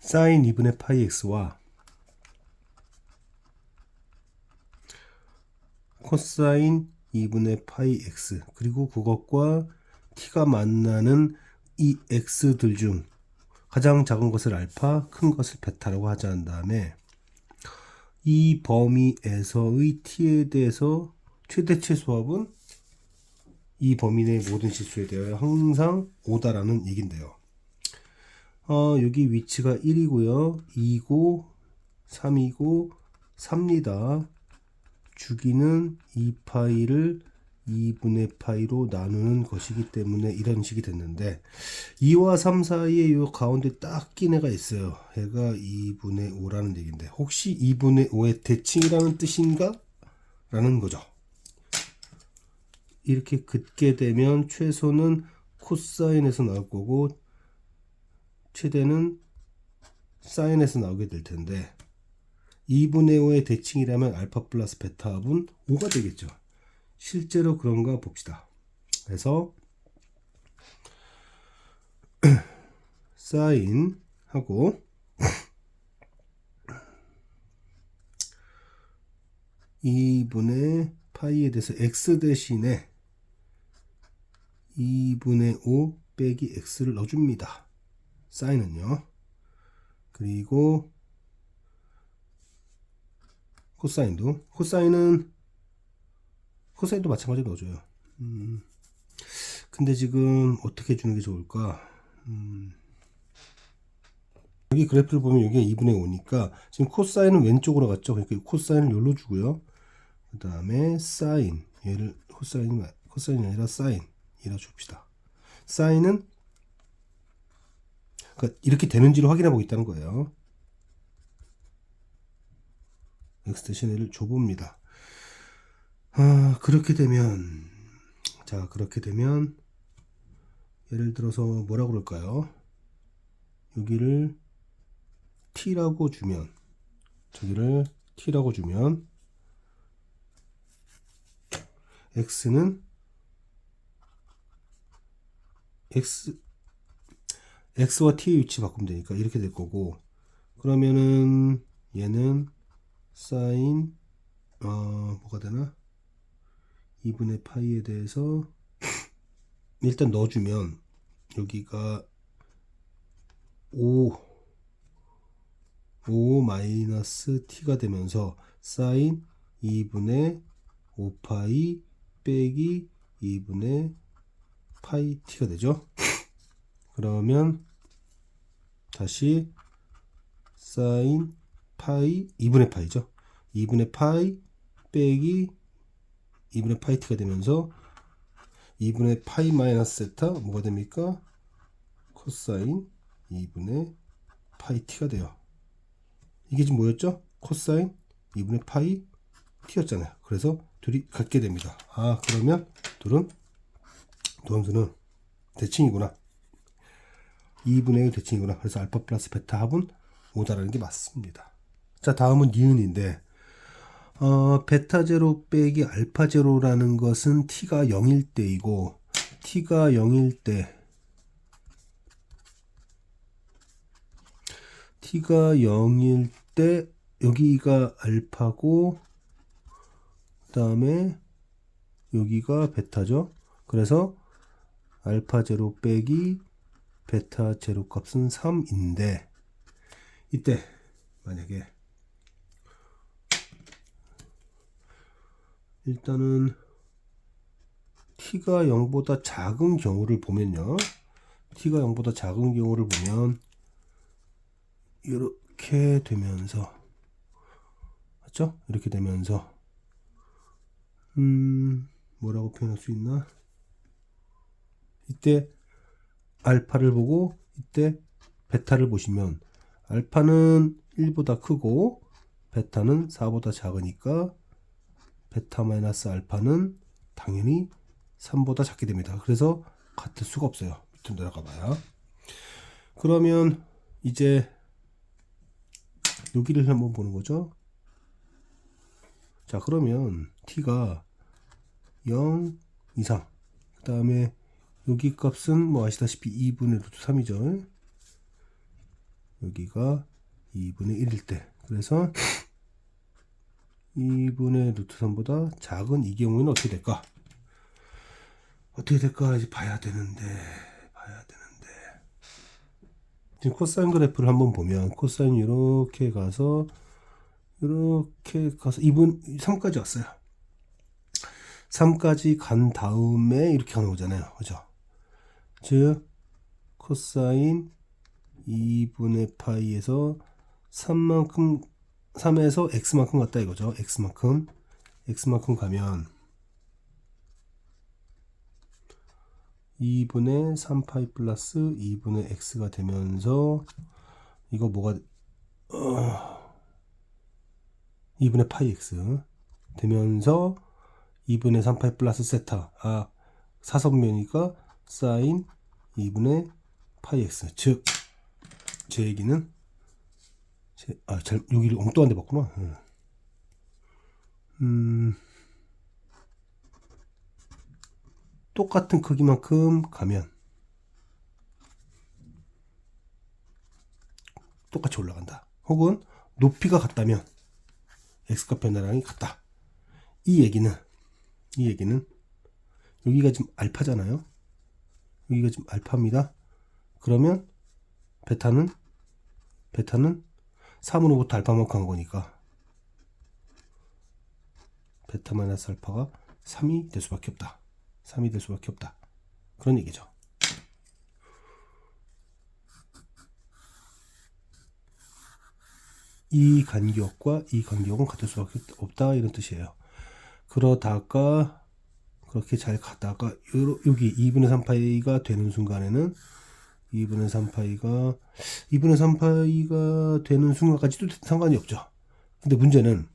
사인 2분의 파이 x와 코사인 2분의 파이 x 그리고 그것과 t가 만나는 이 x들 중 가장 작은 것을 알파, 큰 것을 베타라고 하자는 다음에 이 범위에서의 t에 대해서 최대치 수합은 이 범위 내 모든 실수에 대하여 항상 5다라는 얘긴데요. 여기 위치가 1이고요. 2고 3이고 3입니다. 주기는 2파이를 2분의 파이로 나누는 것이기 때문에 이런 식이 됐는데 2와 3 사이에 요 가운데 딱 낀 애가 있어요. 얘가 2분의 5라는 얘기인데 혹시 2분의 5의 대칭이라는 뜻인가? 라는 거죠. 이렇게 긋게 되면 최소는 코사인에서 나올 거고 최대는 사인에서 나오게 될 텐데 2분의 5의 대칭이라면 알파 플러스 베타 합은 5가 되겠죠. 실제로 그런가 봅시다. 그래서 사인하고 2분의 파이에 대해서 x 대신에 2분의 5 빼기 x를 넣어줍니다. 사인은요. 그리고 코사인도 마찬가지로 넣어줘요. 근데 지금 어떻게 해주는 게 좋을까? 여기 그래프를 보면 여기가 2분의 5니까 지금 코사인은 왼쪽으로 갔죠. 그러니까 코사인을 여기로 주고요. 그 다음에 사인, 얘를 코사인이 아니라 사인이라 줍시다. 사인은 그러니까 이렇게 되는지를 확인해 보고 있다는 거예요. x 대신 얘를 줘봅니다. 그렇게 되면 예를 들어서 뭐라 그럴까요? 여기를 t라고 주면 저기를 t라고 주면 x는 x와 t의 위치 바꾸면 되니까 이렇게 될 거고 그러면은 얘는 사인 뭐가 되나? 2분의 파이에 대해서 일단 넣어주면 여기가 5 마이너스 t가 되면서 사인 2분의 5파이 빼기 2분의 파이 t가 되죠. 그러면 다시 사인 파이 2분의 파이죠. 2분의 파이 빼기 2분의 파이 t가 되면서 2분의 파이 마이너스 세타 뭐가 됩니까? 코사인 2분의 파이 t가 돼요. 이게 지금 뭐였죠? 코사인 2분의 파이 t였잖아요. 그래서 둘이 같게 됩니다. 그러면 도함수는 대칭이구나. 2분의 1 대칭이구나. 그래서 알파 플러스 베타 합은 5다라는 게 맞습니다. 자, 다음은 니은인데 베타 제로 빼기 알파 제로라는 것은 t가 0일 때이고 t가 0일 때 여기가 알파고 그 다음에 여기가 베타죠. 그래서 알파 제로 빼기 베타 제로 값은 3인데 이때 만약에 일단은 t가 0보다 작은 경우를 보면요. t가 0보다 작은 경우를 보면 이렇게 되면서 맞죠? 이렇게 되면서 뭐라고 표현할 수 있나? 이때 알파를 보고 이때 베타를 보시면 알파는 1보다 크고 베타는 4보다 작으니까 베타 마이너스 알파는 당연히 3보다 작게 됩니다. 그래서 같을 수가 없어요. 밑으로 내려가 봐요. 그러면 이제 여기를 한번 보는 거죠. 자, 그러면 t가 0 이상 그 다음에 여기 값은 뭐 아시다시피 2분의 루트 3이죠. 여기가 2분의 1일 때, 그래서 2분의 루트 3보다 작은 이 경우에는 어떻게 될까? 이제 봐야 되는데. 지금 코사인 그래프를 한번 보면 코사인이 이렇게 가서 2분 3까지 왔어요. 3까지 간 다음에 이렇게 가는 거잖아요. 그죠? 즉 코사인 2분의 파이에서 3에서 x만큼 갔다 이거죠. x만큼 가면 2분의 3파이 플러스 2분의 x가 되면서 이거 뭐가 2분의 파이 x 되면서 2분의 3파이 플러스 세타 사선면이니까 사인 2분의 파이 x. 즉 제 얘기는 여기를 엉뚱한 데 봤구나. 똑같은 크기만큼 가면 똑같이 올라간다. 혹은 높이가 같다면 x값 변화량이 같다. 이 얘기는 여기가 지금 알파잖아요. 여기가 지금 알파입니다. 그러면 베타는 3으로부터 알파만큼 간 거니까 베타 마이너스 알파가 3이 될 수밖에 없다. 그런 얘기죠. 이 간격과 이 간격은 같을 수밖에 없다, 이런 뜻이에요. 그러다가 그렇게 잘 가다가 여기 2분의 3파이가 되는 순간에는 2분의 3파이가 되는 순간까지도 상관이 없죠. 근데 문제는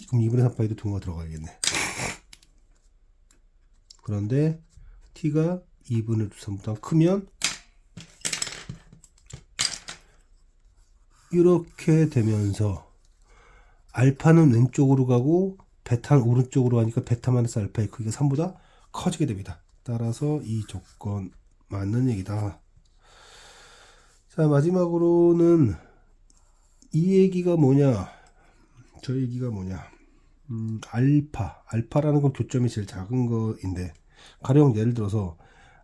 그럼 2분의 3파이도 동호가 들어가야겠네. 그런데 t가 2분의 3보다 크면 이렇게 되면서 알파는 왼쪽으로 가고 베타는 오른쪽으로 가니까 베타 마이너스 알파의 크기가 3보다 커지게 됩니다. 따라서 이 조건 맞는 얘기다. 자, 마지막으로는 이 얘기가 뭐냐, 저 얘기가 뭐냐. 알파라는 건 교점이 제일 작은 거인데, 가령 예를 들어서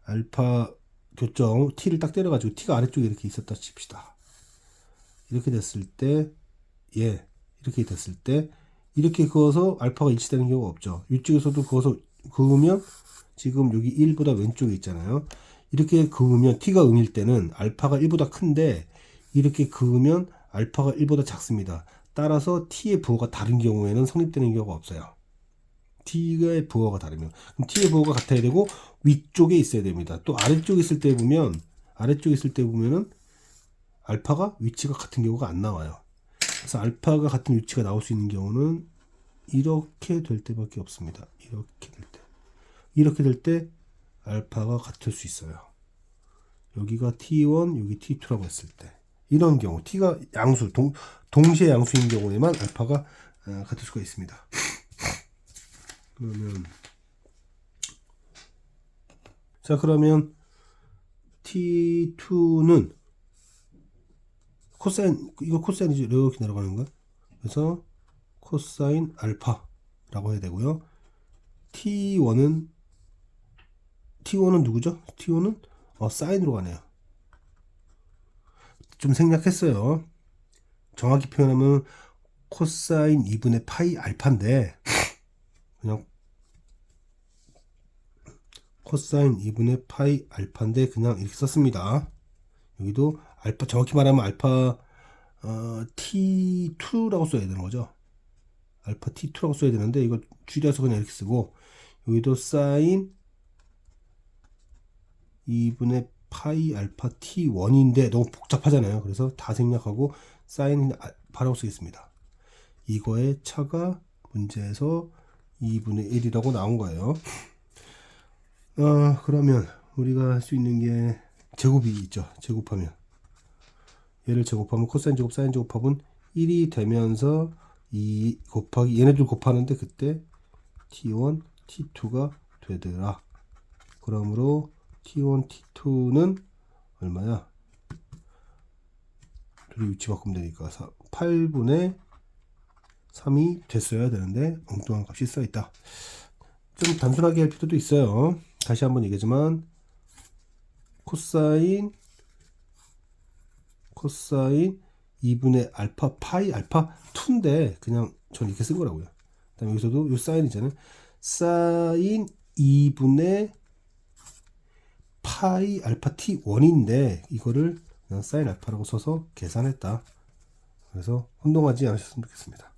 알파 교점 t를 딱 때려가지고 t가 아래쪽에 이렇게 있었다 칩시다. 이렇게 됐을 때 이렇게 그어서 알파가 일치되는 경우가 없죠. 이쪽에서도 그으면 지금 여기 1보다 왼쪽에 있잖아요. 이렇게 그으면 t가 음일 때는 알파가 1보다 큰데 이렇게 그으면 알파가 1보다 작습니다. 따라서 t의 부호가 다른 경우에는 성립되는 경우가 없어요. t의 부호가 다르면. 그럼 t의 부호가 같아야 되고 위쪽에 있어야 됩니다. 또 아래쪽에 있을 때 보면은 알파가 위치가 같은 경우가 안 나와요. 그래서 알파가 같은 위치가 나올 수 있는 경우는 이렇게 될 때밖에 없습니다. 이렇게 될 때 알파가 같을 수 있어요. 여기가 t1, 여기 t2라고 했을 때, 이런 경우 t가 양수, 동시에 양수인 경우에만 알파가 같을 수가 있습니다. 그러면 t2는 코사인, 이거 코사인이죠. 이렇게 내려가는 거. 그래서 코사인 알파라고 해야 되고요. t1은 누구죠? t1은 사인으로 가네요. 좀 생략했어요. 정확히 표현하면 코사인 2분의 파이 알파인데, 그냥 코사인 2분의 파이 알파인데 그냥 이렇게 썼습니다. 여기도 알파, 정확히 말하면 알파 t2라고 써야 되는 거죠. 알파 t2라고 써야 되는데 이거 줄여서 그냥 이렇게 쓰고, 여기도 사인 2분의 파이 알파 t1인데 너무 복잡하잖아요. 그래서 다 생략하고 사인 알파라고 쓰겠습니다. 이거의 차가 문제에서 2분의 1이라고 나온 거예요. 그러면 우리가 할 수 있는 게 제곱이 있죠. 제곱하면 얘를 제곱하면 코사인 제곱 사인 제곱합은 1이 되면서 2 곱하기 얘네들 곱하는데 그때 t1 t2가 되더라. 그러므로 t1 t2는 얼마야? 둘이 위치 바꾸면 되니까 8분의 3이 됐어야 되는데 엉뚱한 값이 써있다. 좀 단순하게 할 필요도 있어요. 다시 한번 얘기하지만 코사인 2분의 알파 파이 알파 2인데 그냥 전 이렇게 쓴 거라고요. 그다음에 여기서도 요 사인이잖아요. 사인 2분의 파이 알파 t 1인데 이거를 그냥 사인 알파라고 써서 계산했다. 그래서 혼동하지 않으셨으면 좋겠습니다.